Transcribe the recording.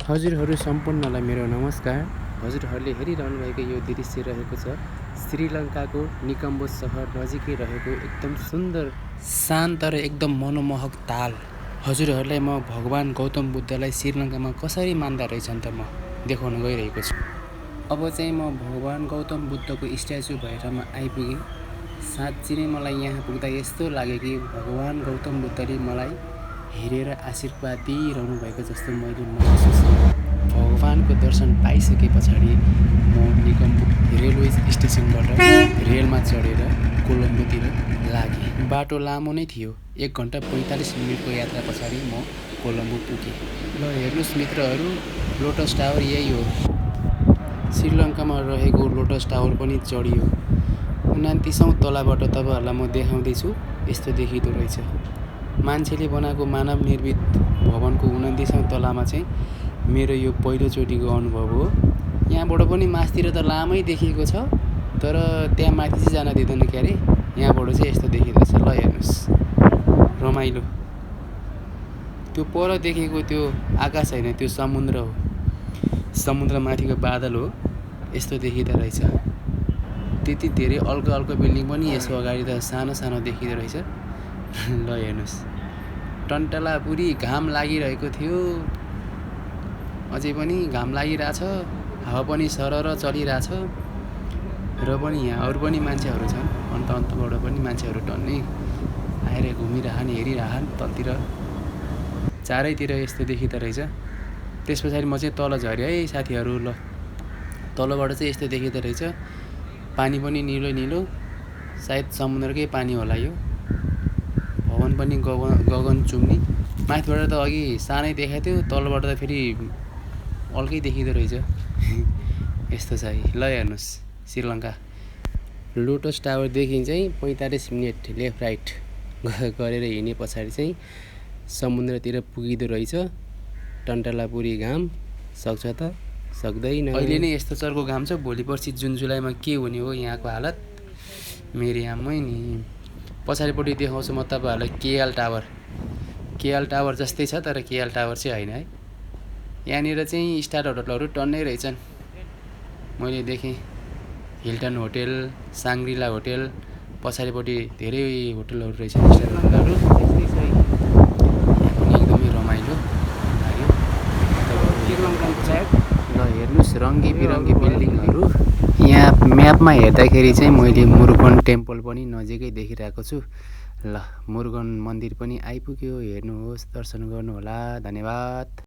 हजुरहरू सम्पूर्णलाई मेरो नमस्कार। हजुरहरूले हेरिरहनु भएको यो दृश्य रहेको छ श्रीलङ्काको निकम्बो सहर नजिकै रहेको एकदम सुन्दर शान्त र एकदम मनमोहक ताल। हजुरहरूलाई म भगवान गौतम बुद्धलाई श्रीलङ्कामा कसरी मान्दा रहेछन् त म देखाउन गइरहेको छु। अब चाहिँ म भगवान गौतम बुद्धको स्ट्याचु भएर म आइपुगेँ। साँच्ची नै मलाई यहाँ पुग्दा यस्तो लाग्यो कि भगवान गौतम बुद्धले मलाई हेरेर आशीर्वाद दिइरहनु भएको जस्तो मैले महसुस गरेँ। भगवानको दर्शन पाइसके पछाडि म निकम्बो रेलवे स्टेसनबाट रेलमा चढेर कोलम्बोतिर लागेँ। बाटो लामो नै थियो। 1 घण्टा 45 मिनटको यात्रा पछाडि म कोलम्बो पुगेँ। ल हेर्नुहोस् मित्रहरू, लोटस टावर यही हो। श्रीलङ्कामा रहेको लोटस टावर पनि चढियो। 29औँ तलाबाट तपाईँहरूलाई म देखाउँदैछु। यस्तो देखिँदो रहेछ। मान्छेले बनाएको मानव निर्मित भवनको 29औँ तलामा चाहिँ मेरो यो पहिलोचोटिको अनुभव हो। यहाँबाट पनि माथितिर त लामै देखिएको छ, तर त्यहाँ माथि चाहिँ जान दिँदैन क्या अरे। यहाँबाट चाहिँ यस्तो देखिँदो रहेछ। ल हेर्नुहोस्, रमाइलो। त्यो पर देखेको त्यो आकाश होइन, त्यो समुद्र हो। समुद्र माथिको बादल हो। यस्तो देखिँदो रहेछ। त्यति धेरै अल्को बिल्डिङ पनि यसो अगाडि त सानो सानो देखिँदो रहेछ। ल हेर्नुहोस्, टन्टलापुरी घाम लागिरहेको थियो। अझै पनि घाम लागिरहेछ। हावा पनि सरर चलिरहेछ। र पनि यहाँ अरू पनि मान्छेहरू छन्। अन्तबाट पनि मान्छेहरू टन्नै आएर घुमिरहन्, हेरिरहन् तलतिर। चारैतिर यस्तो देखिँदो रहेछ। त्यस पछाडि म चाहिँ तल झरेँ है साथीहरू। ल तलबाट चाहिँ यस्तो देखिँदो रहेछ। पानी पनि निलो निलो, सायद समुद्रकै पानी होला यो। भवन पनि गगन चुम्नी। माथिबाट त अघि सानै देखाएको थियो, तलबाट त फेरि अर्कै देखिँदो रहेछ। यस्तो छ है। ल हेर्नुहोस्, श्रीलङ्का लोटस टावरदेखि चाहिँ 45 मिनट लेफ्ट राइट गरेर हिँडे पछाडि चाहिँ समुद्रतिर पुगिँदो रहेछ। टन्टलापुरी घाम सक्छ त सक्दैन। अहिले नै यस्तो चर्को घाम छ, भोलि पर्सि जुन जुलाईमा के हुने हो यहाँको हालत। मेरो आमै नि। पछाडिपट्टि देखाउँछु म तपाईँहरूलाई केएल टावर। केएल टावर जस्तै छ, तर केएल टावर चाहिँ होइन है। यहाँनिर चाहिँ स्टार होटलहरू टन्नै रहेछन्। मैले देखेँ हिल्टन होटेल, साङ्ग्रिला होटेल, पछाडिपट्टि धेरै होटलहरू रहेछन्, स्टार होटलहरू। यस्तै छ है। यहाँ पनि एकदमै रमाइलो लाग्यो। ल हेर्नुहोस्, रङ्गी बिरङ्गी बिल्डिङहरू। यहाँ म्यापमा हेर्दाखेरि चाहिँ मैले मुरुगन टेम्पल पनि नजिकै देखिरहेको छु। ल मुरुगन मन्दिर पनि आइपुग्यो। हेर्नुहोस्, दर्शन गर्नुहोला। धन्यवाद।